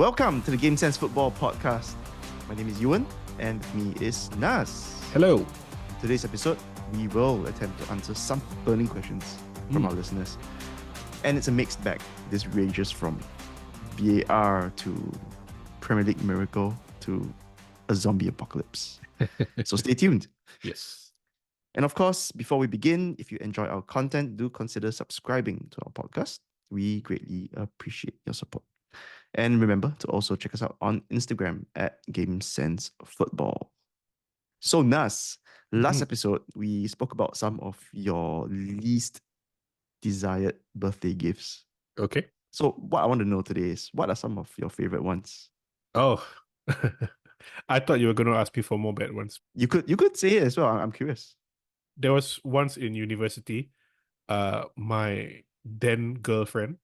Welcome to the Game Sense Football Podcast. My name is Ewan, and with me is Nas. Hello. In today's episode, we will attempt to answer some burning questions from our listeners. And it's a mixed bag. This ranges from VAR to Premier League miracle to a zombie apocalypse. So stay tuned. Yes. And of course, before we begin, if you enjoy our content, do consider subscribing to our podcast. We greatly appreciate your support. And remember to also check us out on Instagram at GameSenseFootball. So Nas, last episode, we spoke about some of your least desired birthday gifts. Okay. So what I want to know today is, what are some of your favorite ones? Oh, I thought you were going to ask me for more bad ones. You could say it as well. I'm curious. There was once in university, my then girlfriend,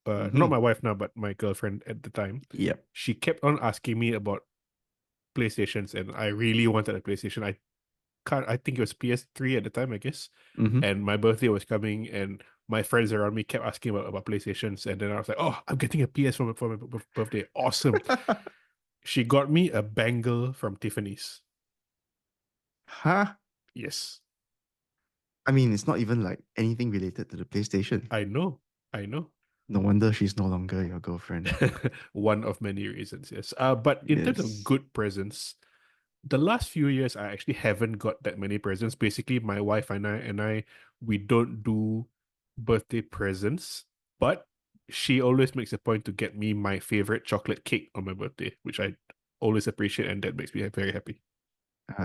not my wife now, but my girlfriend at the time. Yep. She kept on asking me about PlayStations, and I really wanted a PlayStation. I think it was PS3 at the time, I guess. And my birthday was coming, and my friends around me kept asking about PlayStations, and then I was like, "Oh, I'm getting a PS for my birthday! Awesome!" She got me a bangle from Tiffany's. Huh? Yes, I mean, it's not even like anything related to the PlayStation. I know. No wonder she's no longer your girlfriend. One of many reasons, yes. But in terms of good presents, the last few years I actually haven't got that many presents. Basically, my wife and I we don't do birthday presents, but she always makes a point to get me my favorite chocolate cake on my birthday, which I always appreciate, and that makes me very happy.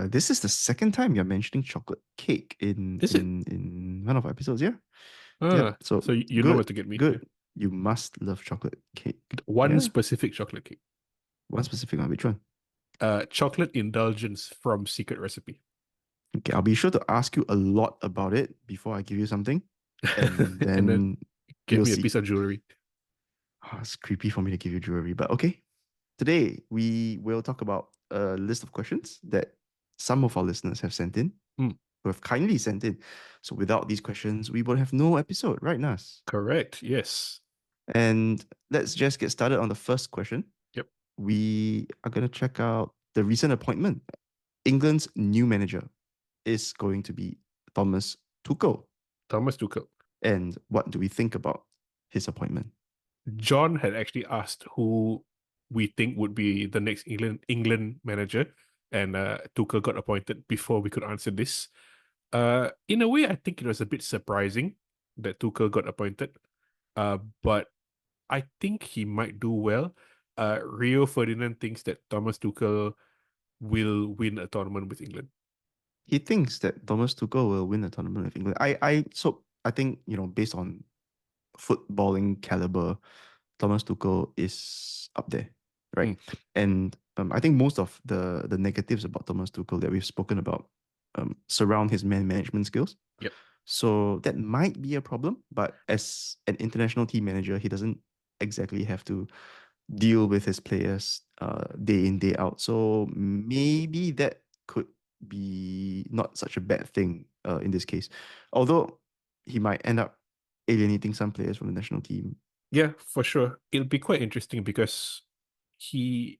This is the second time you're mentioning chocolate cake in one of our episodes, yeah? Yep. So you good, know what to get me. Good. You must love chocolate cake. One specific chocolate cake. One specific one. Which one? Chocolate indulgence from Secret Recipe. Okay, I'll be sure to ask you a lot about it before I give you something. And then, and then give me a see. piece of jewelry. It's creepy for me to give you jewelry, but okay. Today, we will talk about a list of questions that some of our listeners have sent in, who have kindly sent in. So without these questions, we would have no episode, right, Nas? Correct, yes. And let's just get started on the first question. Yep. We are going to check out the recent appointment. England's new manager is going to be Thomas Tuchel. Thomas Tuchel. And what do we think about his appointment? John had actually asked who we think would be the next England manager, and Tuchel got appointed before we could answer this. In a way, I think it was a bit surprising that Tuchel got appointed, but I think he might do well. Rio Ferdinand thinks that Thomas Tuchel will win a tournament with England. He thinks that Thomas Tuchel will win a tournament with England. I think, based on footballing caliber, Thomas Tuchel is up there, right? And I think most of the negatives about Thomas Tuchel that we've spoken about surround his management skills. Yep. So that might be a problem, but as an international team manager, he doesn't exactly have to deal with his players day in, day out. So maybe that could be not such a bad thing in this case. Although he might end up alienating some players from the national team. Yeah, for sure. It'll be quite interesting because he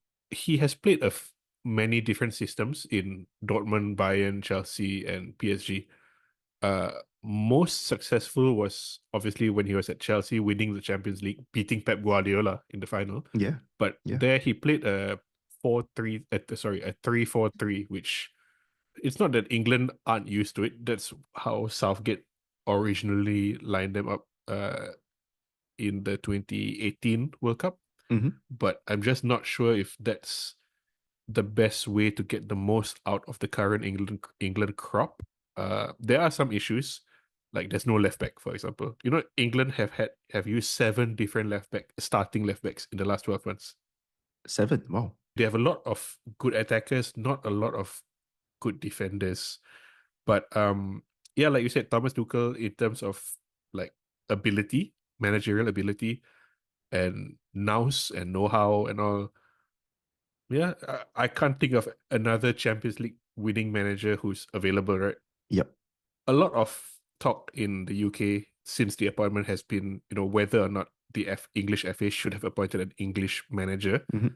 has played many different systems in Dortmund, Bayern, Chelsea, and PSG. Most successful was obviously when he was at Chelsea, winning the Champions League, beating Pep Guardiola in the final. Yeah. But there he played a 3-4-3, which it's not that England aren't used to it. That's how Southgate originally lined them up in the 2018 World Cup. But I'm just not sure if that's the best way to get the most out of the current England crop. There are some issues, like there's no left back, for example. England have used 7 different starting left backs in the last 12 months. 7? Wow. They have a lot of good attackers, not a lot of good defenders. But like you said, Thomas Tuchel, in terms of like ability, managerial ability, and nous and know-how and all. Yeah, I can't think of another Champions League winning manager who's available, right? Yep. A lot of talk in the UK since the appointment has been, whether or not the English FA should have appointed an English manager. Mhm.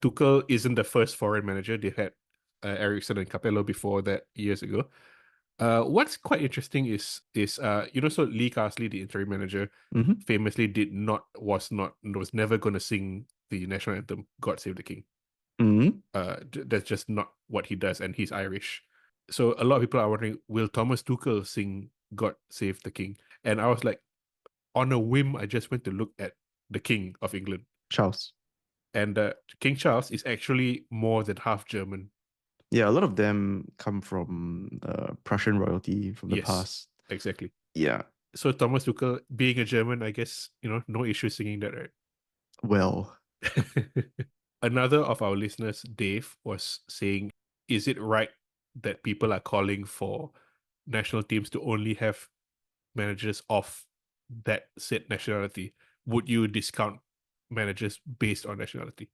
Tuchel isn't the first foreign manager. They've had Ericsson and Capello before that years ago. What's quite interesting is so Lee Carsley, the interim manager, Mhm. famously was never going to sing the national anthem, "God Save the King." Mhm. That's just not what he does, and he's Irish. So a lot of people are wondering, will Thomas Tuchel sing "God Save the King"? And I was like, on a whim, I just went to look at the King of England, Charles. and King Charles is actually more than half German. Yeah, a lot of them come from Prussian royalty from the Yes, past. exactly. Yeah. So Thomas Tuchel, being a German, I guess, no issue singing that, right? Well, Another of our listeners, Dave, was saying, is it right that people are calling for national teams to only have managers of that said nationality? Would you discount managers based on nationality?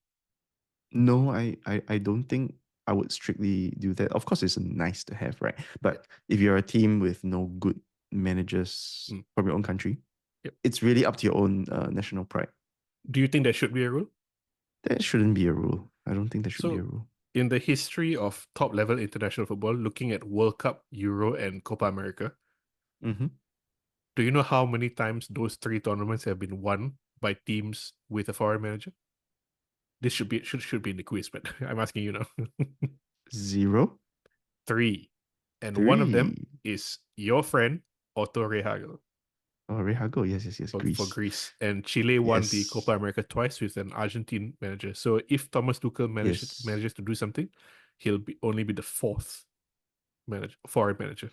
no, I don't think I would strictly do that. Of course, it's nice to have, right? Yeah. But if you're a team with no good managers Mm. from your own country, Yep. it's really up to your own national pride. Do you think there should be a rule? There shouldn't be a rule. I don't think there should be a So, rule. in the history of top level international football, looking at World Cup, Euro, and Copa America, Mm-hmm. do you know how many times those three tournaments have been won by teams with a foreign manager? This should be in the quiz, but I'm asking you now. 0, Three. And one of them 3. is your friend Otto Rehagel Oh, Rehago. Yes, yes, yes. for Greece. Greece. And Chile won the Copa Yes. America twice with an Argentine manager. So if Thomas Tuchel Yes. manages to do something, he'll only be the fourth foreign manager.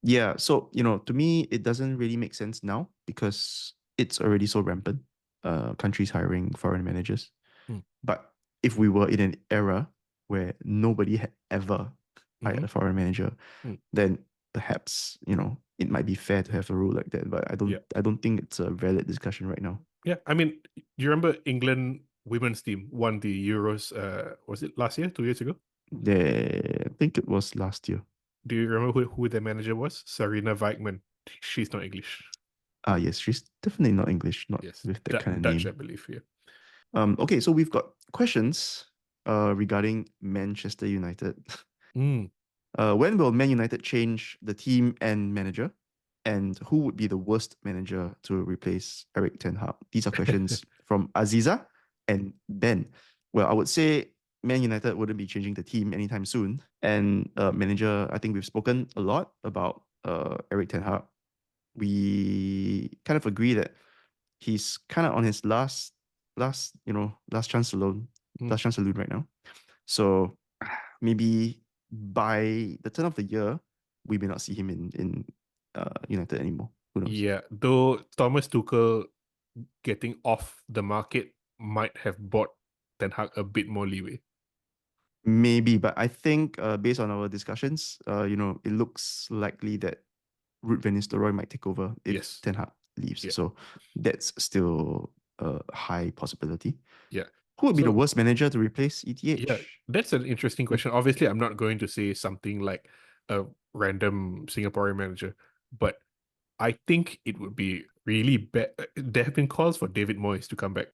Yeah. So, to me, it doesn't really make sense now because it's already so rampant. Countries hiring foreign managers. Mm. But if we were in an era where nobody had ever hired Mm-hmm. a foreign manager, Mm. then perhaps, it might be fair to have a rule like that. But I don't Yeah. I don't think it's a valid discussion right now. Yeah. I mean, you remember England women's team won the Euros, was it last year, 2 years ago? I think it was last year. Do you remember who their manager was? Sarina Weigman. She's not English. Ah, yes, she's definitely not English, not Yes. with that kind of Dutch, I name. believe. Yeah. Okay, so we've got questions regarding Manchester United. Mm. When will Man United change the team and manager? And who would be the worst manager to replace Eric Ten Hag? These are questions from Aziza and Ben. Well, I would say Man United wouldn't be changing the team anytime soon. And manager, I think we've spoken a lot about Eric Ten Hag. We kind of agree that he's kind of on his last chance alone, Mm. last chance alone right now. So maybe by the turn of the year, we may not see him in United anymore. Who knows? Yeah, though Thomas Tuchel getting off the market might have bought Ten Hag a bit more leeway. Maybe, but I think based on our discussions, it looks likely that Ruud van Nistelrooy might take over if Yes. Ten Hag leaves. Yeah. So that's still a high possibility. Yeah. Who would be the So worst manager to replace yeah, ETH? that's an interesting question. Obviously, I'm not going to say something like a random Singaporean manager, but I think it would be really bad. There have been calls for David Moyes to come back.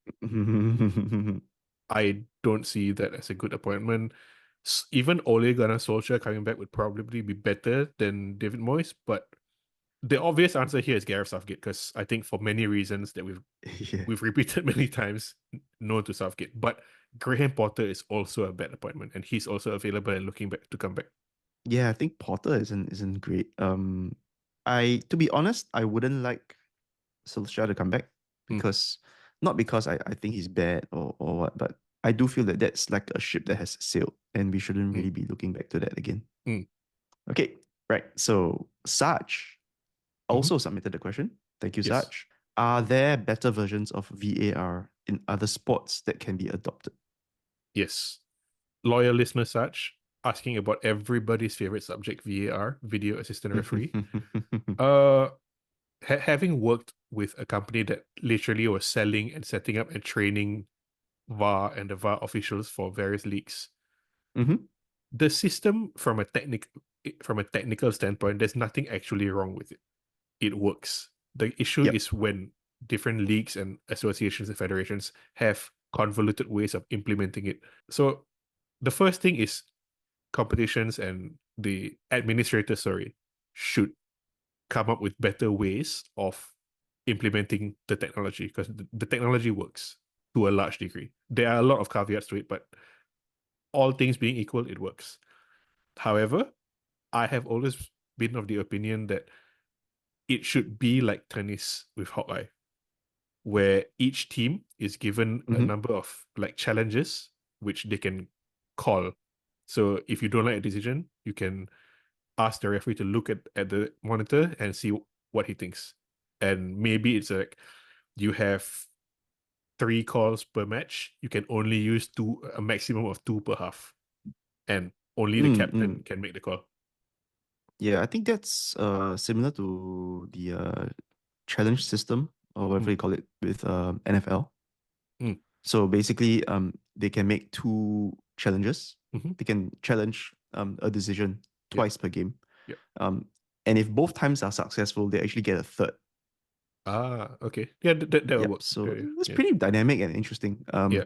I don't see that as a good appointment. Even Ole Gunnar Solskjaer coming back would probably be better than David Moyes, but the obvious answer here is Gareth Southgate because I think for many reasons that Yeah. we've repeated many times, no to Southgate. But Graham Potter is also a bad appointment, and he's also available and looking back to come back. Yeah, I think Potter isn't great. I to be honest, I wouldn't like Solskjaer to come back Mm, because not because I think he's bad or what, but I do feel that that's like a ship that has sailed and we shouldn't mm, really be looking back to that again. mm. Okay, right. So Saj Mhm. also submitted a question. Thank you, Yes, Saj. Are there better versions of VAR in other sports that can be adopted? yes. Loyal listener such asking about everybody's favorite subject, VAR, video assistant referee. Uh, Having worked with a company that literally was selling and setting up and training VAR and the VAR officials for various leagues, Mhm. the system from a technical standpoint, there's nothing actually wrong with it. It works. The issue Yep. is when different leagues and associations and federations have convoluted ways of implementing it. So the first thing is competitions and the administrators, sorry, should come up with better ways of implementing the technology, because the technology works to a large degree. There are a lot of caveats to it, but all things being equal, it works. However, I have always been of the opinion that it should be like tennis with Hawkeye, where each team is given a Mm-hmm. number of like challenges which they can call. So if you don't like a decision, you can ask the referee to look at the monitor and see what he thinks. And maybe it's like you have 3 calls per match. You can only use a maximum of 2 per half. And only the captain Mm-hmm. can make the call. Yeah, I think that's similar to the challenge system or whatever Mm, you call it with NFL. mm, So basically, they can make 2 challenges. mhm. They can challenge a decision Yep, twice per game. yep. And if both times are successful, they actually get a third. Ah, okay. Yeah, that will Yep. work. So Yeah, it's yeah, pretty dynamic and interesting. yeah.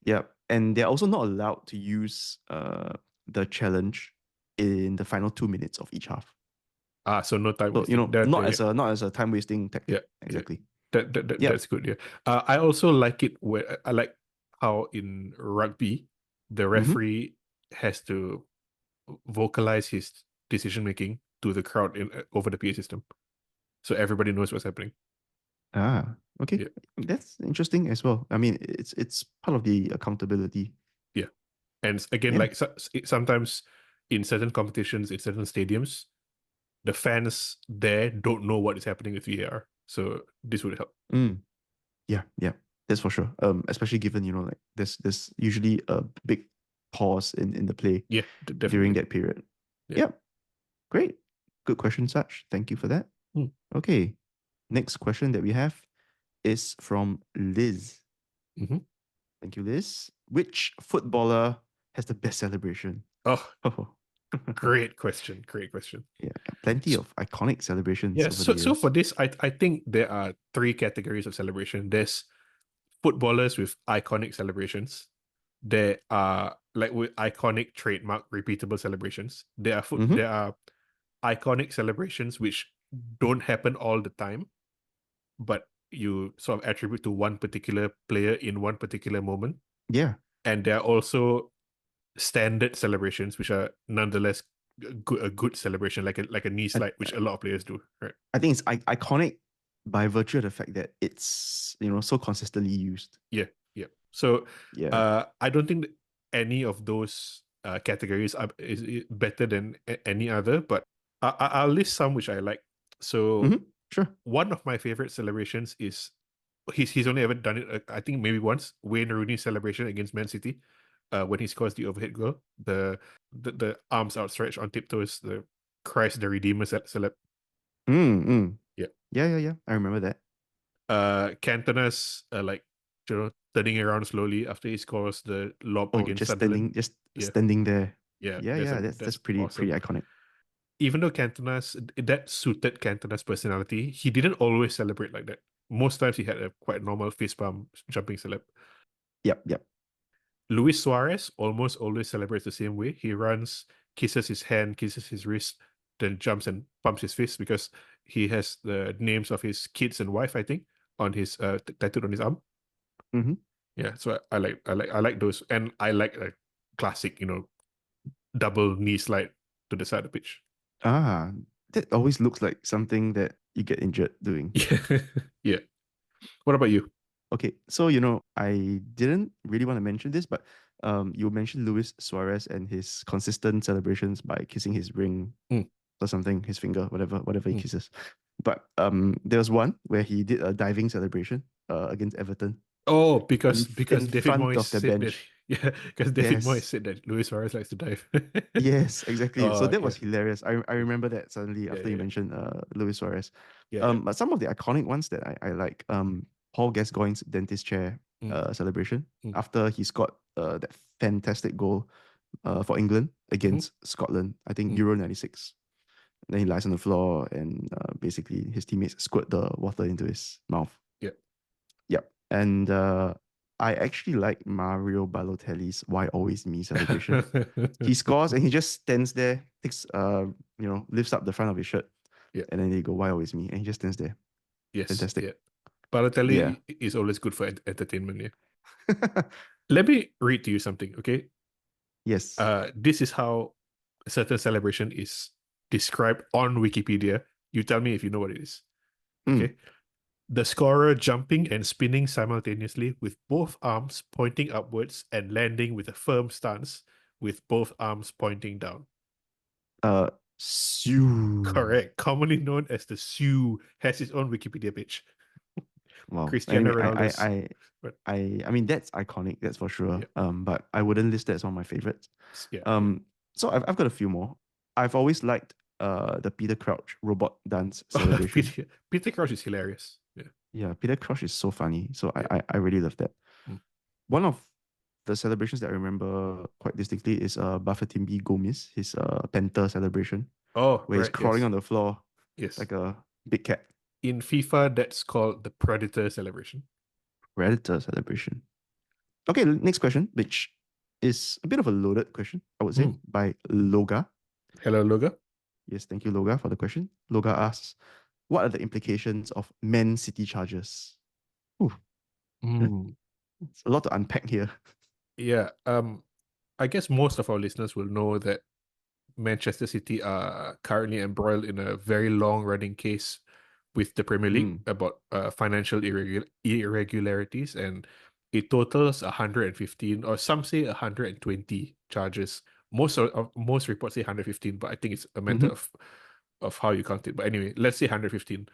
Yeah. And they're also not allowed to use the challenge in the final 2 minutes of each half. Ah, so no time So, wasting. That, not yeah, as a time wasting tactic. yeah, yeah. Exactly. That's Yep. good. Yeah. I also like it where I like how in rugby the Mm-hmm. referee has to vocalize his decision making to the crowd over the PA system, so everybody knows what's happening. Ah, okay. Yeah, That's interesting as well. I mean, it's part of the accountability. yeah. And again, Yeah. like sometimes in certain competitions, in certain stadiums, the fans there don't know what is happening with VAR, so this would help. Mm. Yeah, yeah. That's for sure. Especially given, like there's usually a big pause in the play Yeah, during definitely. that period. Yeah. Yep. Great. Good question, Sach. Thank you for that. Mm. Okay. Next question that we have is from Liz. Hmm. Thank you, Liz. Which footballer has the best celebration? Oh, Oh. great question. Great question. Yeah, plenty of iconic celebrations Yeah, over the so for years. this, I think there are 3 categories of celebration. There's footballers with iconic celebrations. There are like with iconic trademark repeatable celebrations. Mm-hmm. There are iconic celebrations which don't happen all the time, but you sort of attribute to one particular player in one particular moment. Yeah. And there are also standard celebrations which are nonetheless a good celebration, like a knee I, slide, which a lot of players do, right? I think it's iconic by virtue of the fact that it's, so consistently used. Yeah, yeah. So, Yeah. I don't think that any of those categories is better than any other, but I'll list some which I like. So, Mm-hmm. Sure. one of my favorite celebrations is he's only ever done it, I think maybe once. Wayne Rooney's celebration against Man City, when he scores the overhead goal, the arms outstretched on tiptoes, the Christ the Redeemer celeb. Mm-hmm. Yeah. Yeah, yeah, yeah. I remember that. Cantona's like turning around slowly after he scores the lob Oh, against Sunderland. just Yeah, standing there. yeah, Yeah, yeah. That's that's pretty awesome. iconic. Even though Cantona's that suited Cantona's personality, he didn't always celebrate like that. Most times he had a quite normal fist pump jumping celeb. Yep, yep. Luis Suarez almost always celebrates the same way. He runs, kisses his hand, kisses his wrist, then jumps and pumps his fist because he has the names of his kids and wife, I think, on his tattooed on his arm. Mm-hmm. Yeah, so I like those, and I like a classic, double knee slide to the side of the pitch. Ah, that always looks like something that you get injured doing. Yeah, yeah. What about you? Okay, so I didn't really want to mention this, but you mentioned Luis Suarez and his consistent celebrations by kissing his ring Mm, or something, his finger, whatever he mm. kisses. But there was one where he did a diving celebration against Everton Oh, in because David front Moyes of the said that, bench. yeah, because David Moyes Yes, said that Luis Suarez likes to dive. yes, exactly. So Oh that yeah, was hilarious. I remember that suddenly yeah, after you yeah, mentioned Luis Suarez. yeah, yeah. But some of the iconic ones that I like, Paul Gascoigne's dentist chair Mm, celebration mm, after he scored that fantastic goal for England mhm, against Scotland, I think mm, Euro 96. Then he lies on the floor and basically his teammates squirt the water into his mouth. yeah. And I actually like Mario Balotelli's "Why Always Me" celebration. He scores and he just stands there, takes lifts up the front of his shirt, Yeah. and then they go, "Why always me?" And he just stands there. Yes. Fantastic. Yeah. Yeah. Balotelli is always good for entertainment. Yeah. Let me read to you something, okay? Yes. This is how a certain celebration is described on Wikipedia. You tell me if you know what it is. Mm. Okay. The scorer jumping and spinning simultaneously with both arms pointing upwards and landing with a firm stance with both arms pointing down. Sue. Correct. Commonly known as the Sioux, has its own Wikipedia page. Wow. Cristiano Anyway, Ronaldo's. But I mean that's iconic, that's for sure. yeah, But I wouldn't list that as one of my favorites. yeah, yeah. Um, so I've got a few more. I've always liked the Peter Crouch robot dance celebration. Peter Crouch is hilarious. Yeah. Yeah, Peter Crouch is so funny. So Yeah. I really love that. Mm. One of the celebrations that I remember quite distinctly is Bafétimbi Gomis, his Panther celebration, Oh, where he's right. crawling Yes. on the floor Yes. like a big cat. In FIFA, that's called the Predator celebration. Predator celebration. Okay, next question, which is a bit of a loaded question, I would say, Mm. by Loga. Hello, Loga. Yes, thank you, Loga, for the question. Loga asks, what are the implications of Man City charges? Ooh, Mm. it's a lot to unpack here. Yeah. I guess most of our listeners will know that Manchester City are currently embroiled in a very long running case with the Premier League Mm. about financial irregularities, and it totals 115, or some say 120 charges. Most reports say 115, but I think it's a matter Mm-hmm. of how you count it. But anyway, let's say 115.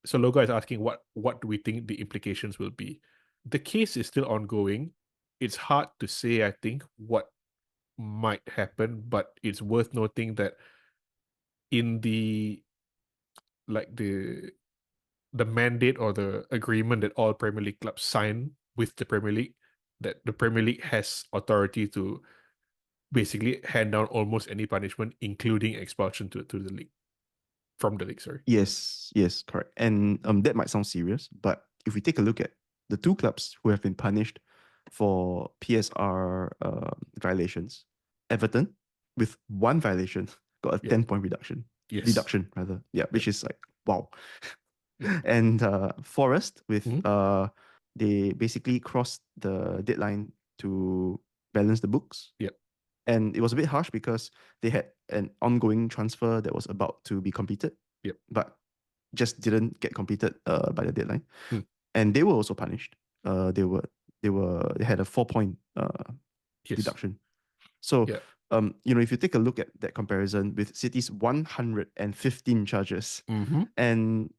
So Logo is asking what do we think the implications will be? The case is still ongoing. It's hard to say, I think, what might happen, but it's worth noting that in like the mandate or the agreement that all Premier League clubs sign with the Premier League, that the Premier League has authority to basically hand down almost any punishment, including expulsion to the league, from the league, sorry. Yes, yes, correct. And that might sound serious, but if we take a look at the two clubs who have been punished for PSR violations, Everton with one violation got a Yeah. 10-point reduction. Yes. Deduction rather. Yeah, Yeah. which is like wow. Yeah. And Forest with Mhm. they basically crossed the deadline to balance the books. Yeah. And it was a bit harsh because they had an ongoing transfer that was about to be completed, Yeah. but just didn't get completed by the deadline. Mm. And they were also punished. They had a 4-point Yes. deduction. So Yeah. if you take a look at that comparison with City's 115 charges, Hmm. and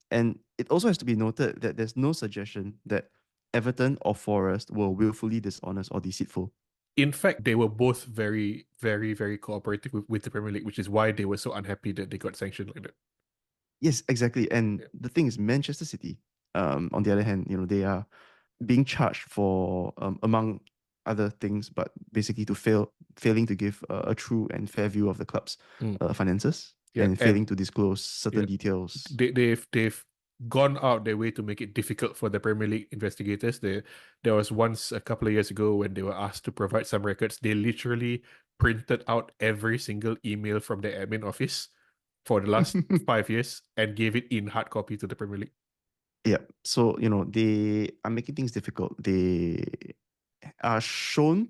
it also has to be noted that there's no suggestion that Everton or Forest were willfully dishonest or deceitful. In fact, they were both very, very, very cooperative with the Premier League, which is why they were so unhappy that they got sanctioned like that. Yes, exactly. And Yeah. the thing is, Manchester City, on the other hand, they are being charged for, among other things, but basically to failing to give a true and fair view of the club's Mm. finances Yeah. and failing And to disclose certain yeah, details. they've gone out their way to make it difficult for the Premier League investigators. There was once a couple of years ago when they were asked to provide some records. They literally printed out every single email from the admin office for the last 5 years and gave it in hard copy to the Premier League. Yeah. So, they are making things difficult. They have shown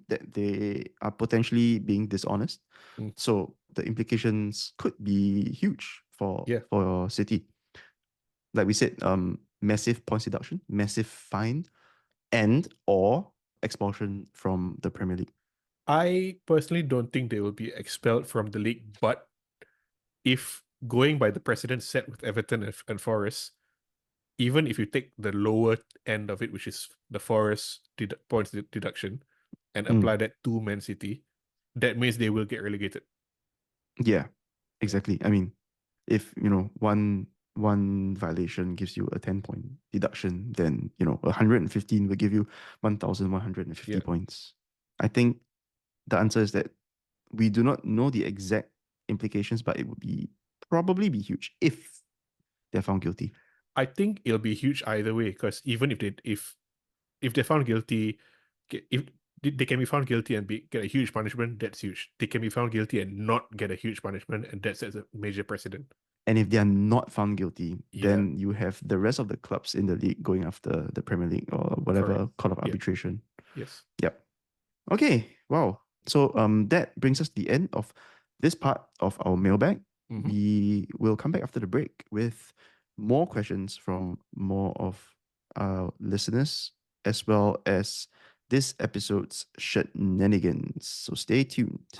that they are potentially being dishonest. Mm. So the implications could be huge Yeah. for City. Like we said, massive points deduction, massive fine, and or expulsion from the Premier League. I personally don't think they will be expelled from the league, but if going by the precedent set with Everton and Forest, even if you take the lower end of it, which is the Forest points deduction, and Mm, apply that to Man City, that means they will get relegated. yeah, Yeah. exactly. I mean, if one violation gives you a 10-point deduction, then 115 will give you 1,150 Yeah. points. I think the answer is that we do not know the exact implications, but it would probably be huge if they're found guilty. I think it'll be huge either way, because even if they're found guilty, if they can be found guilty and get a huge punishment, that's huge. They can be found guilty and not get a huge punishment, and that sets a major precedent. And if they are not found guilty, Yeah, then you have the rest of the clubs in the league going after the Premier League or correct. whatever court of Yeah, arbitration. yes. Yep. Okay. Wow. So that brings us to the end of this part of our mailbag. Mhm. We will come back after the break with more questions from more of our listeners, as well as this episode's shenanigans. So stay tuned.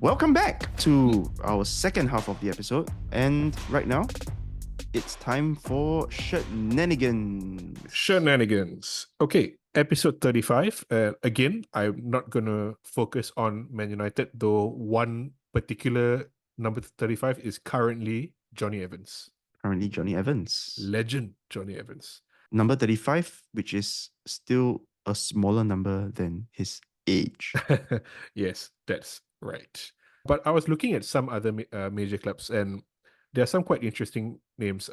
Welcome back to our second half of the episode. And right now, it's time for shenanigans. Shenanigans. Okay, episode 35. Again, I'm not going to focus on Man United, though one particular number 35 is currently Johnny Evans. Currently, Johnny Evans. Legend Johnny Evans. Number 35, which is still a smaller number than his age. Yes, that's right. But I was looking at some other major clubs, and there are some quite interesting names.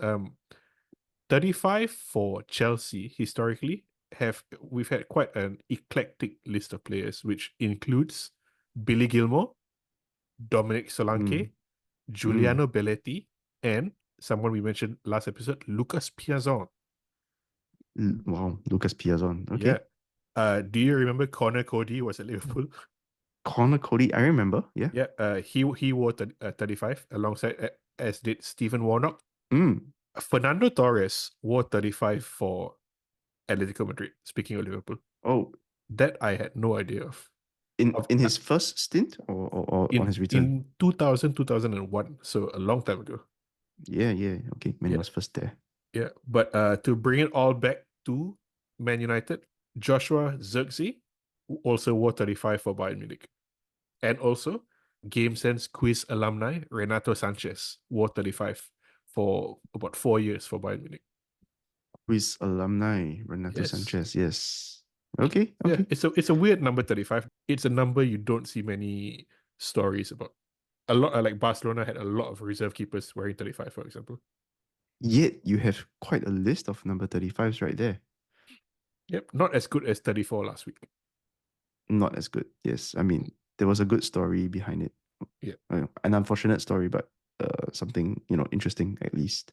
35 for Chelsea historically we've had quite an eclectic list of players, which includes Billy Gilmore, Dominic Solanke, Giuliano Belletti, and someone we mentioned last episode, Lucas Piazon. Wow, Lucas Piazon. Okay. Yeah. Do you remember Connor Cody was at Liverpool? Connor Cody, I remember. Yeah. Yeah. He wore 35 alongside as did Stephen Warnock. Mm. Fernando Torres wore 35 for Atletico Madrid. Speaking of Liverpool. Oh, that I had no idea of. in his first stint or on his return? In 2000, 2001, so a long time ago. Yeah. Okay, when he was first there. Yeah, but to bring it all back to Man United, Joshua Zirkzee also wore 35 for Bayern Munich. And also, Game Sense quiz alumni Renato Sanchez wore 35 for about 4 years for Bayern Munich. Quiz alumni Renato Sanchez. Yes. Okay. Yeah, it's a weird number 35. It's a number you don't see many stories about. A lot like Barcelona had a lot of reserve keepers wearing 35, for example. Yet you have quite a list of number 35s right there. Yep, not as good as 34 last week. Not as good. Yes. I mean, there was a good story behind it. Yeah. An unfortunate story, but something, interesting at least.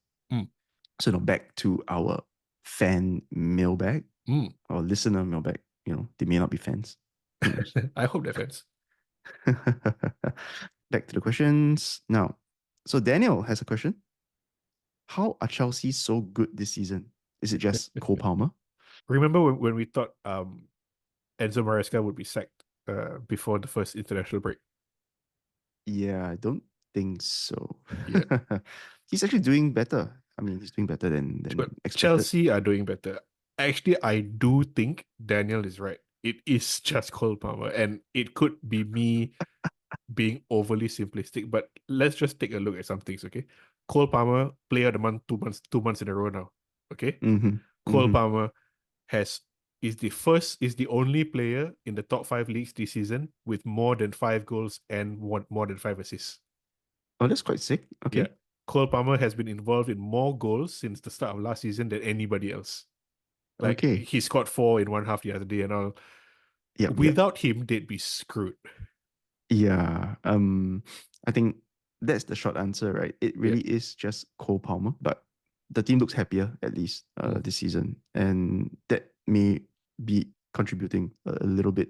So back to our fan mailbag or listener mailbag. They may not be fans. Who knows? I hope they're fans. Back to the questions now. So Daniel has a question. How are Chelsea so good this season? Is it just Cole Palmer? Remember when we thought Enzo Maresca would be sacked before the first international break? Yeah, I don't think so. Yeah. He's actually doing better. I mean, he's doing better than expected. Chelsea are doing better. Actually, I do think Daniel is right. It is just Cole Palmer, and it could be me being overly simplistic, but let's just take a look at some things, okay? Cole Palmer, player of the month, 2 months in a row now. Okay? Cole Palmer is the only player in the top 5 leagues this season with more than 5 goals and more than 5 assists. Oh, that's quite sick. Okay. Yeah. Cole Palmer has been involved in more goals since the start of last season than anybody else. Like, he scored 4 in one half the other day and all. Without him, they'd be screwed. Yeah. I think that's the short answer, right? It really is just Cole Palmer, but the team looks happier at least this season, and that may be contributing a little bit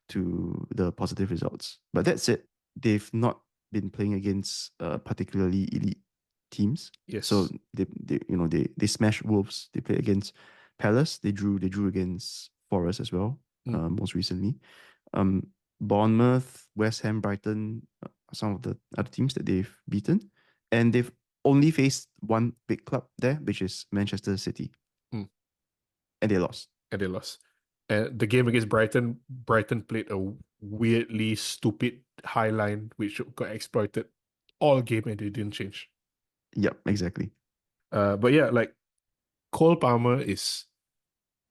to the positive results. But that said, they've not been playing against particularly elite teams. Yes. So they smashed Wolves. They played against Palace. They drew against Forest as well. Most recently. Bournemouth, West Ham, Brighton, some of the other teams that they've beaten. And they've only faced one big club there, which is Manchester City. And they lost. The game against Brighton played a weirdly stupid high line, which got exploited all game and they didn't change. Yep, exactly. But yeah, like Cole Palmer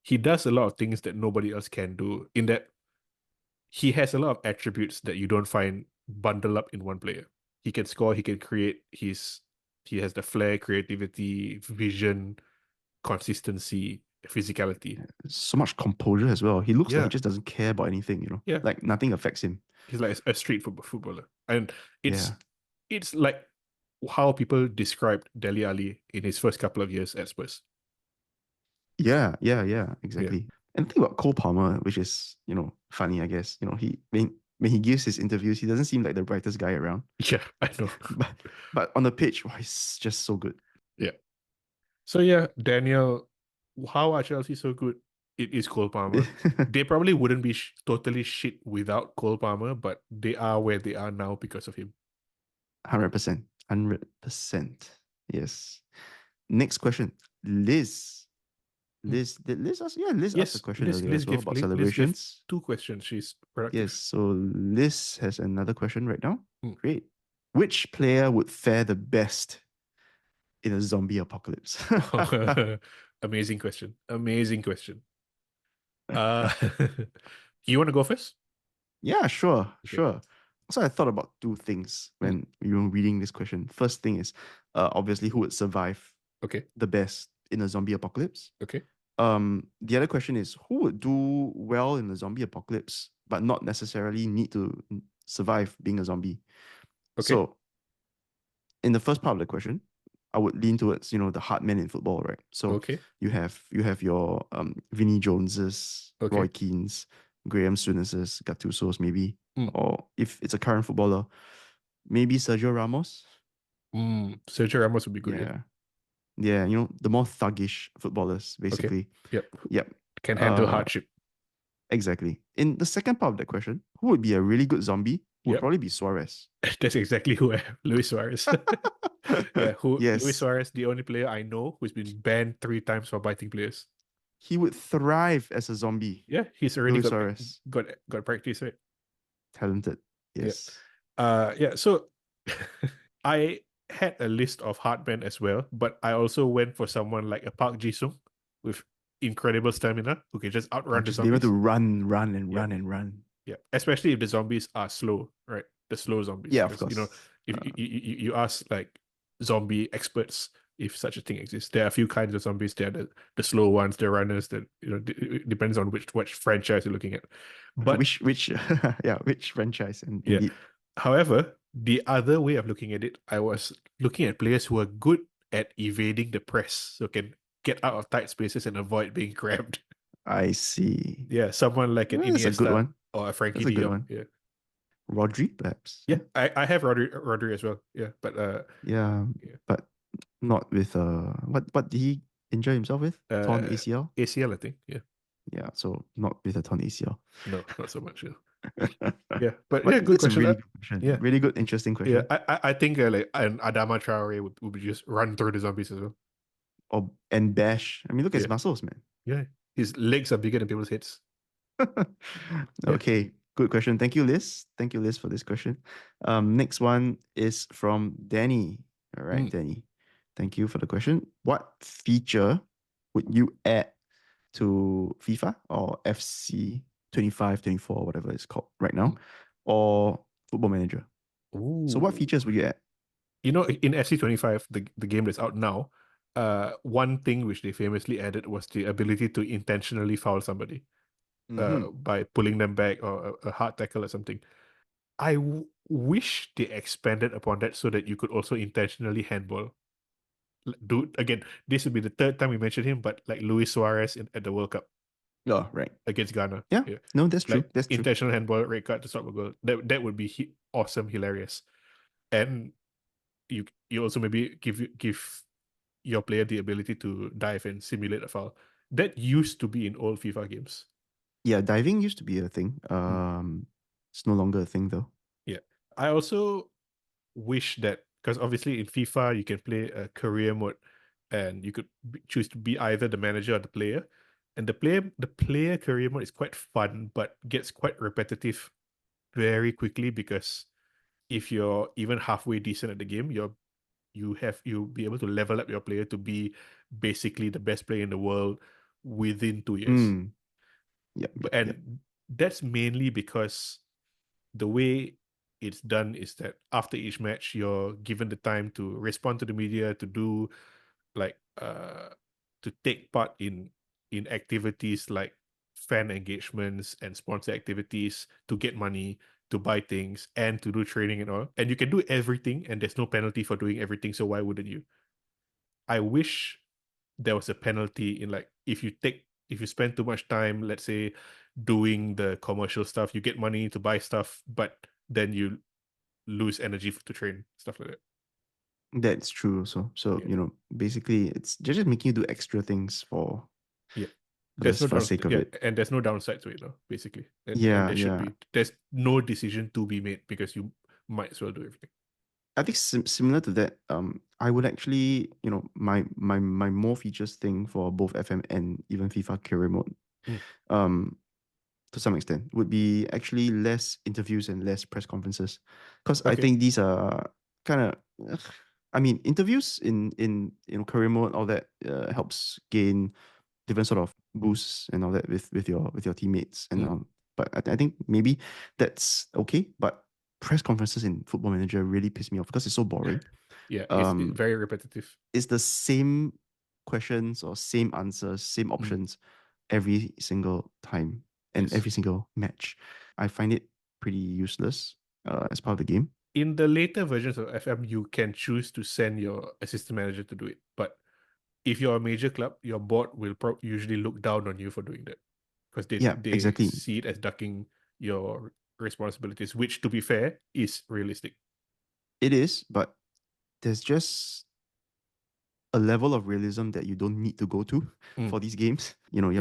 he does a lot of things that nobody else can do, in that he has a lot of attributes that you don't find bundled up in one player. He can score, he can create, he has the flair, creativity, vision, consistency, physicality. So much composure as well. He looks like he Yeah, just doesn't care about anything, yeah. like nothing affects him. He's like a street footballer. And it's Yeah. it's like how people described Dele Alli in his first couple of years at Spurs. Yeah, Yeah. exactly. And the thing about Cole Palmer, which is, funny, I guess, he when he gives his interviews, he doesn't seem like the brightest guy around. Yeah, I know. But on the pitch, wow, he's just so good. Yeah. So yeah, Daniel, how are Chelsea so good? It is Cole Palmer. They probably wouldn't be totally shit without Cole Palmer, but they are where they are now because of him. 100%. 100%. Yes. Next question. Liz. Hmm. Did Liz ask? Yeah, Liz asked a Yes, question earlier as well about Liz gave celebrations. two questions. She's Yes, productive. so Liz has another question right now. Hmm. Great. Which player would fare the best in a zombie apocalypse? Amazing question. Amazing question. Uh, you want to go first? Yeah, sure, Okay. sure. So I thought about two things Hmm. when you were reading this question. First thing is, obviously, who would survive Okay. the best in a zombie apocalypse? Okay. The other question is, who would do well in the zombie apocalypse, but not necessarily need to survive being a zombie? Okay. So, in the first part of the question, I would lean towards, the hard men in football, right? So Okay. you have your Vinnie Joneses, Roy Okay. Keanes, Graham Souness's, Gattuso's maybe, Hmm. or if it's a current footballer, maybe Sergio Ramos. Sergio Ramos would be good, yeah. Yeah, yeah, the more thuggish footballers, Okay. basically. Yep. Yep. Can handle Uh, hardship. exactly. In the second part of the question, who would be a really good zombie? Would Yep. probably be Suarez. That's exactly who I have. Luis Suarez. Yeah, who Luis Yes, Suarez, the only player I know who's been banned 3 times for biting players. he would thrive as a zombie. Yeah, he's already Luis got Suarez, got got practice, right? talented. Yeah. Yes. Yeah, so I had a list of hardmen as well, but I also went for someone like a Park Ji-sung with incredible stamina who can just I'll outrun the just be able to zombies. run and Yeah. run and run. Yeah, especially if the zombies are slow, right? The slow zombies, Yeah, of because course. if you ask like zombie experts if such a thing exists, there are a few kinds of zombies. There are the slow ones, the runners. That it depends on which franchise you're looking at. Okay, But which yeah, which franchise yeah, indeed. however, the other way of looking at it, I was looking at players who are good at evading the press, so can get out of tight spaces and avoid being grabbed. I see. Yeah, someone like an Well, that's a good Iniesta one. or a Frankie That's a De good Jong. one. Yeah. Rodri, perhaps. Yeah, I have Rodri as well. Yeah, but Yeah, yeah. but not with what did he injure himself with? Torn uh ACL? ACL, I think. Yeah, Yeah, so not with a torn ACL. no, not so much. Yeah, yeah, but But yeah, good it's a question. really good question. Yeah, Really good, interesting yeah. question. I think like an Adama Traore would just run through the zombies as well. And Bash. I mean, look at his Yeah, muscles, man. yeah. His legs are bigger than people's heads. Yeah. Okay, good question. Thank you, Liz. Thank you, Liz, for this question. Next one is from Danny. All right, Mm, Danny. Thank you for the question. What feature would you add to FIFA or FC 25, 24, whatever it's called right now, mm. or Football Manager? So, what Ooh. features would you add? In FC 25, the game that's out now, one thing which they famously added was the ability to intentionally foul somebody, Mm-hmm. by pulling them back or a hard tackle or something. I wish they expanded upon that so that you could also intentionally handball. Do again, this would be the third time we mentioned him, but like Luis Suarez at the World Cup Oh, right. against Ghana. Yeah. Yeah. No, that's true. Like That's true. intentional handball, red card to stop a goal. That would be awesome, hilarious. And you also maybe give your player the ability to dive and simulate a foul. That used to be in old FIFA games. Yeah, diving used to be a thing. Mm, It's no longer a thing though. yeah. I also wish that, because obviously in FIFA you can play a career mode and you could choose to be either the manager or the player. And the player career mode is quite fun, but gets quite repetitive very quickly, because if you're even halfway decent at the game, you'll be able to level up your player to be basically the best player in the world within 2 years. Mm. Yep, But yep, yep. and that's mainly because the way it's done is that after each match, you're given the time to respond to the media, to do like to take part in activities like fan engagements and sponsor activities, to get money, to buy things, and to do training and all. And you can do everything, and there's no penalty for doing everything. So why wouldn't you? I wish there was a penalty in, like, if you spend too much time, let's say, doing the commercial stuff, you get money to buy stuff, but then you lose energy to train, stuff like that. That's true also. So, Yeah. basically it's just making you do extra things Yeah. for the There's no for the sake of yeah, it. and there's no downside to it, no, basically. And Yeah, there should yeah. be. There's no decision to be made because you might as well do everything. I think similar to that, I would actually, my more features thing for both FM and even FIFA career mode, Mm. um, to some extent, would be actually less interviews and less press conferences, because I Okay. think these are kind of, I mean, interviews in career mode, all that helps gain different sort of boosts and all that with your teammates and Mm. but I think maybe that's okay, but press conferences in Football Manager really piss me off because it's so boring. Yeah, it's um very repetitive. it's the same questions or same answers, same Mm. options every single time and Yes. every single match. I find it pretty useless as part of the game. In the later versions of FM, you can choose to send your assistant manager to do it. But if you're a major club, your board will usually look down on you for doing that because Yeah, they exactly. see it as ducking your responsibilities, which, to be fair, is realistic. It is, but there's just a level of realism that you don't need to go to Mm. for these games. You're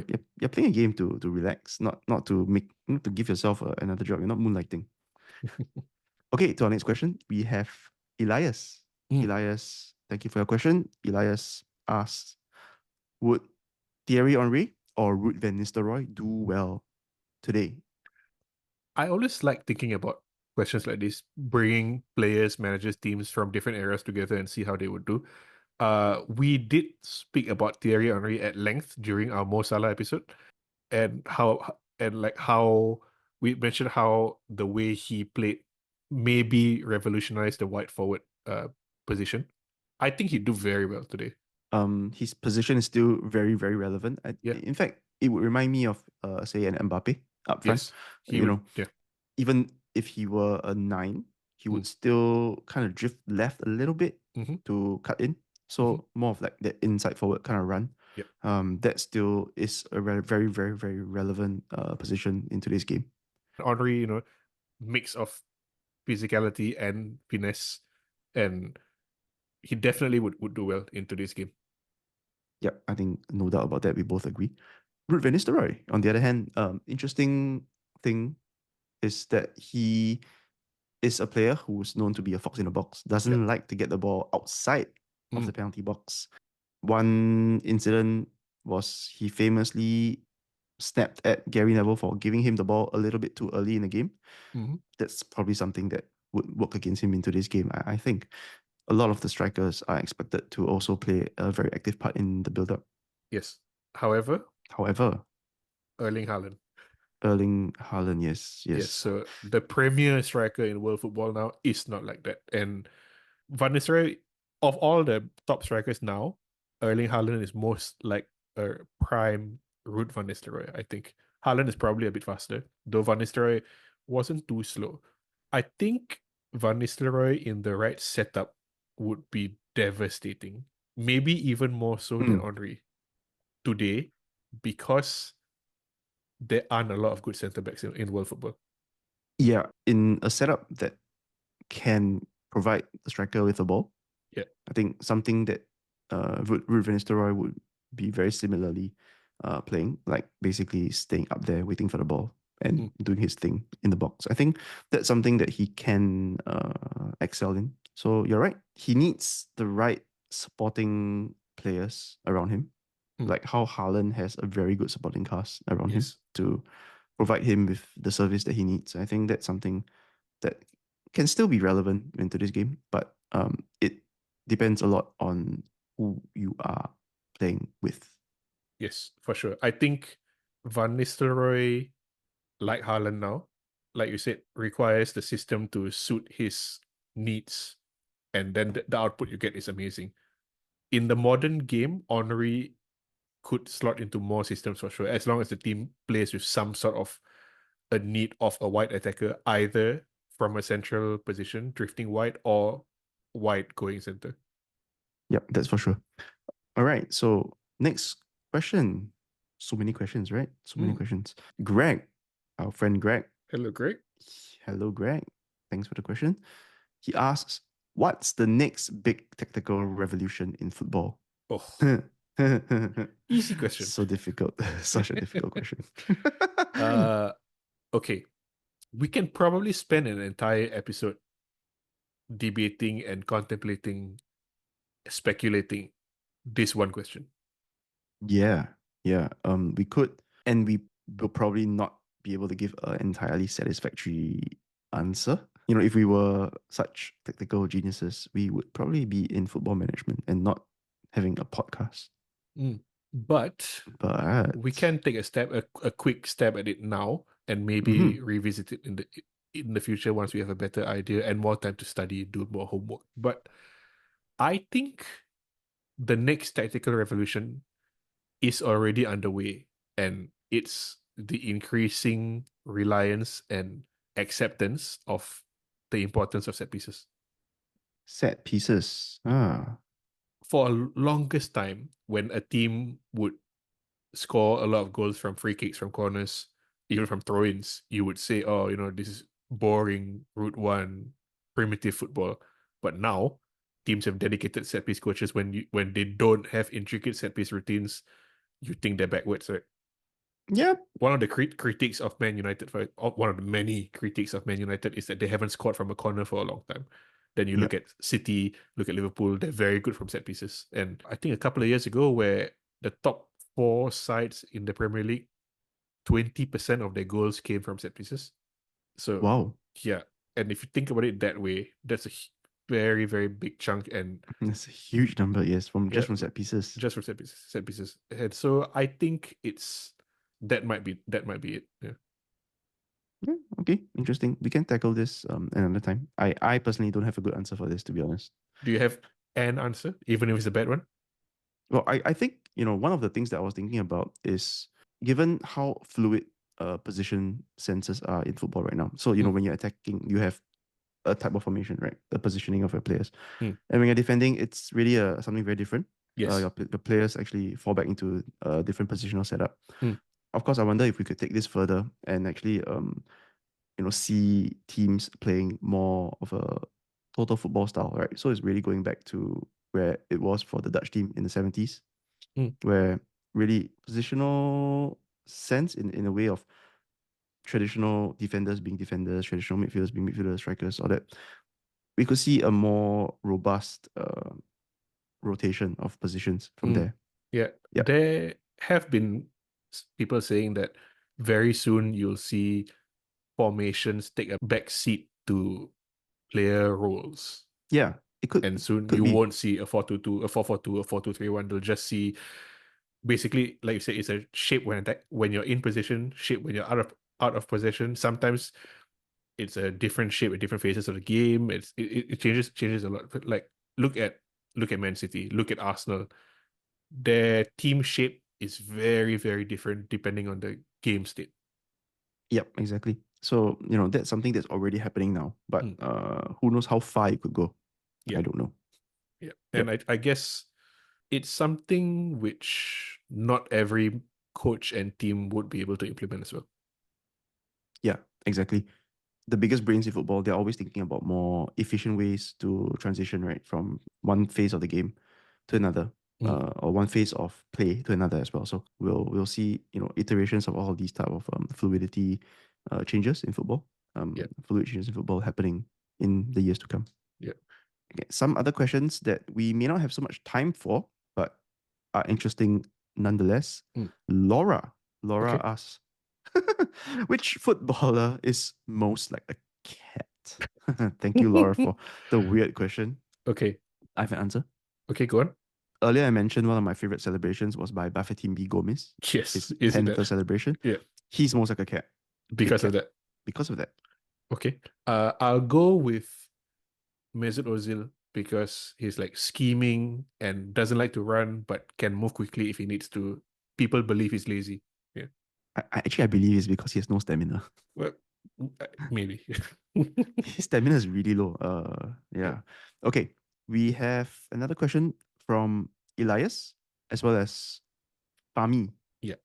playing a game to relax, not to not to give yourself another job. You're not moonlighting. Okay, to our next question, we have Elias. Mm. Elias, thank you for your question. Elias asks, would Thierry Henry or Ruud van Nistelrooy do well today? I always like thinking about questions like this, bringing players, managers, teams from different areas together and see how they would do. We did speak about Thierry Henry at length during our Mo Salah episode, and how we mentioned how the way he played maybe revolutionized the wide forward position. I think he'd do very well today. His position is still very, very relevant. Yeah. In fact, it would remind me of, say, an Mbappe up front. Yes. He You would. know, Yeah. even if he were a nine, he would Mm. still kind of drift left a little bit Mm-hmm. to cut in. Mm-hmm. So more of like the inside forward kind of run. Yep. That still is a very, very, very relevant position in today's game. Henry, mix of physicality and finesse, and he definitely would do well in today's game. Yep, I think no doubt about that. We both agree. Ruud van Nistelrooy, on the other hand, interesting thing is that he is a player who's known to be a fox in the box, Yep. doesn't like to get the ball outside of the Mm. penalty box. One incident was he famously snapped at Gary Neville for giving him the ball a little bit too early in the game. Mm-hmm. That's probably something that would work against him in today's game. I think a lot of the strikers are expected to also play a very active part in the build-up. Yes. However, However, Erling Haaland. Erling Haaland, yes, Yes, yes. so the premier striker in world football now is not like that. And Van Nistelrooy, of all the top strikers now, Erling Haaland is most like a prime Ruud van Nistelrooy, I think. Haaland is probably a bit faster, though Van Nistelrooy wasn't too slow. I think Van Nistelrooy in the right setup would be devastating. Maybe even more so than Mm. Henry today, because there aren't a lot of good centre backs in world football. Yeah, in a setup that can provide the striker with the ball, Yeah. I think something that Ruud van Nistelrooy would be very similarly playing, like basically staying up there, waiting for the ball and Mm. doing his thing in the box. I think that's something that he can excel in. So you're right. He needs the right supporting players around him, Mm. like how Haaland has a very good supporting cast around him Yes. to provide him with the service that he needs. I think that's something that can still be relevant in today's game, but it depends a lot on who you are playing with. Yes, for sure. I think Van Nistelrooy, like Haaland now, like you said, requires the system to suit his needs, and then the output you get is amazing. In the modern game, Henry could slot into more systems for sure, as long as the team plays with some sort of a need of a wide attacker, either from a central position, drifting wide, or wide going center. Yep, that's for sure. All right. So next question. So many questions, right? So many questions. Greg, our friend Greg. Hello, Greg. Hello, Greg. Thanks for the question. He asks, what's the next big tactical revolution in football? Oh, easy question. So difficult. Such a difficult question. Okay. We can probably spend an entire episode debating and contemplating, speculating this one question. Yeah, yeah. We could, and we will probably not be able to give an entirely satisfactory answer. You know, if we were such technical geniuses, we would probably be in football management and not having a podcast. But we But can take a quick stab at it now, and maybe revisit it in the future once we have a better idea and more time to study, do more homework. But I think the next tactical revolution is already underway, and it's the increasing reliance and acceptance of the importance of set pieces. set pieces. Ah, For a longest time, when a team would score a lot of goals from free kicks, from corners, even from throw-ins, you would say, "Oh, this is boring, route one, primitive football." But now, teams have dedicated set piece coaches. When they don't have intricate set piece routines, you think they're backwards, right? yeah, One of the critiques of Man United, one of the many critiques of Man United, is that they haven't scored from a corner for a long time. Then you yeah. look at City, look at Liverpool, they're very good from set pieces. And I think a couple of years ago, where the top four sides in the Premier League, 20% of their goals came from set pieces. So, Wow, yeah. And if you think about it that way, that's a very, very big chunk. And that's a huge number. Yes, from yeah, just from set pieces. just for set pieces. And so I think that might be it. Yeah. Yeah, okay, interesting. We can tackle this another time. I personally don't have a good answer for this, to be honest. Do you have an answer, even if it's a bad one? Well, I think, one of the things that I was thinking about is given how fluid position senses are in football right now. So, when you're attacking, you have a type of formation, right? The positioning of your players. Hmm. And when you're defending, it's really something very different. Yes. The players actually fall back into a different positional setup. Hmm. Of course, I wonder if we could take this further and actually see teams playing more of a total football style, right? So it's really going back to where it was for the Dutch team in the 70s, where really positional sense in a way of traditional defenders being defenders, traditional midfielders being midfielders, strikers, all that. We could see a more robust rotation of positions from there. Yeah. Yeah. There have been people saying that very soon you'll see formations take a back seat to player roles. Yeah. It And soon could you be. won't see a 4-2-2, a 4-4-2, a 4-2-3-1. They'll just see, basically, like you said, it's a shape when you're in position, shape when you're out of position. Sometimes it's a different shape at different phases of the game. It changes a lot. But like look at Man City, look at Arsenal. Their team shape is very, very different depending on the game state. Yep, exactly. So, that's something that's already happening now. But who knows how far it could go? Yeah. I don't know. Yeah. Yep. And I guess it's something which not every coach and team would be able to implement as well. Yeah, exactly. The biggest brains in football, they're always thinking about more efficient ways to transition, right, from one phase of the game to another, or one phase of play to another as well. So we'll see, iterations of all of these type of fluidity changes in football, Yeah. fluid changes in football happening in the years to come. Yeah. Okay, some other questions that we may not have so much time for, but are interesting nonetheless. Laura Okay. asks, which footballer is most like a cat? Thank you, Laura, for the weird question. Okay. I have an answer. Okay, go on. Earlier, I mentioned one of my favorite celebrations was by Bafetimbi Gomez. Yes. His Is it 10th that? celebration. Yeah. He's most like a cat. Big Because of cat. that. because of that. Okay. I'll go with Mesut Ozil because he's like scheming and doesn't like to run, but can move quickly if he needs to. People believe he's lazy. Yeah. Actually, I believe it's because he has no stamina. Well, maybe. His stamina is really low. Yeah. Yeah. Okay. We have another question from Elias as well as Fami. Yeah.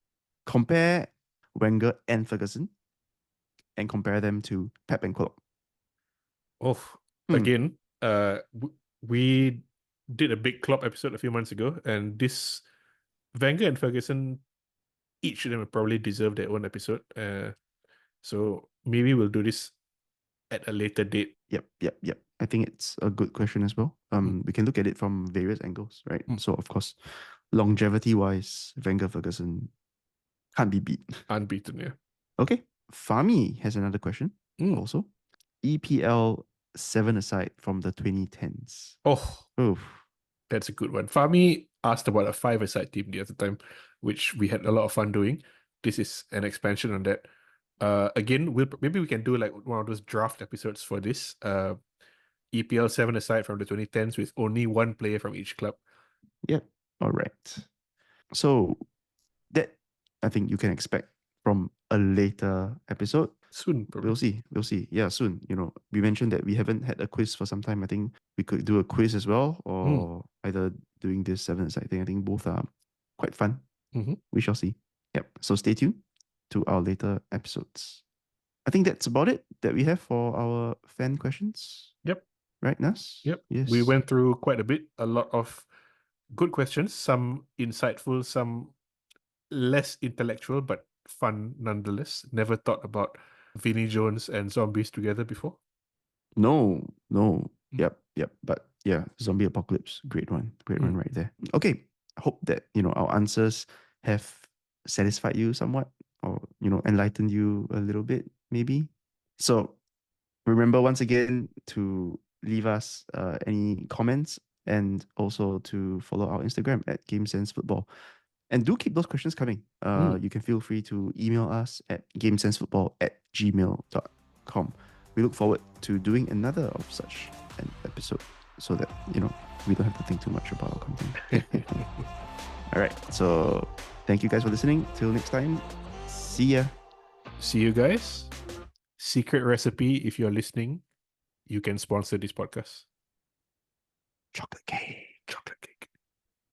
Compare Wenger and Ferguson and compare them to Pep and Klopp. Oh, Hmm. again, we did a big Klopp episode a few months ago, and this Wenger and Ferguson, each of them probably deserve their own episode. So maybe we'll do this at a later date. Yep. I think it's a good question as well. Mm, We can look at it from various angles, right? mm. So of course, longevity wise, Wenger Ferguson can't be beat. Unbeaten, yeah. Okay. Fami has another question Mm. also. EPL 7 aside from the 2010s. Oh, Oof. that's a good one. Fami asked about a five-a-side team the other time, which we had a lot of fun doing. This is an expansion on that. Again, maybe we can do like one of those draft episodes for this. EPL 7 aside from the 2010s with only one player from each club. Yep. All right. So that I think you can expect from a later episode. Soon, We'll probably. see. We'll see. Yeah, soon. We mentioned that we haven't had a quiz for some time. I think we could do a quiz as well, Mm. or either doing this seven side thing. I think both are quite fun. Hmm. We shall see. Yep. So stay tuned to our later episodes. I think that's about it that we have for our fan questions. Yep. Right, Nas? Yep. We Yes. went through quite a bit, a lot of good questions, some insightful, some less intellectual, but fun nonetheless. Never thought about Vinnie Jones and zombies together before. No. Mm. Yep. But yeah, zombie apocalypse, great one. Great one Mm. right there. Okay. I hope that, our answers have satisfied you somewhat or, enlightened you a little bit, maybe. So remember once again to leave us any comments and also to follow our Instagram at Game Sense Football. And do keep those questions coming. Mm. You can feel free to email us at gamesensefootball@gmail.com. We look forward to doing another of such an episode so that, we don't have to think too much about our content. All right. So thank you guys for listening. Till next time. See ya. See you guys. Secret recipe, if you're listening, you can sponsor this podcast. Chocolate cake.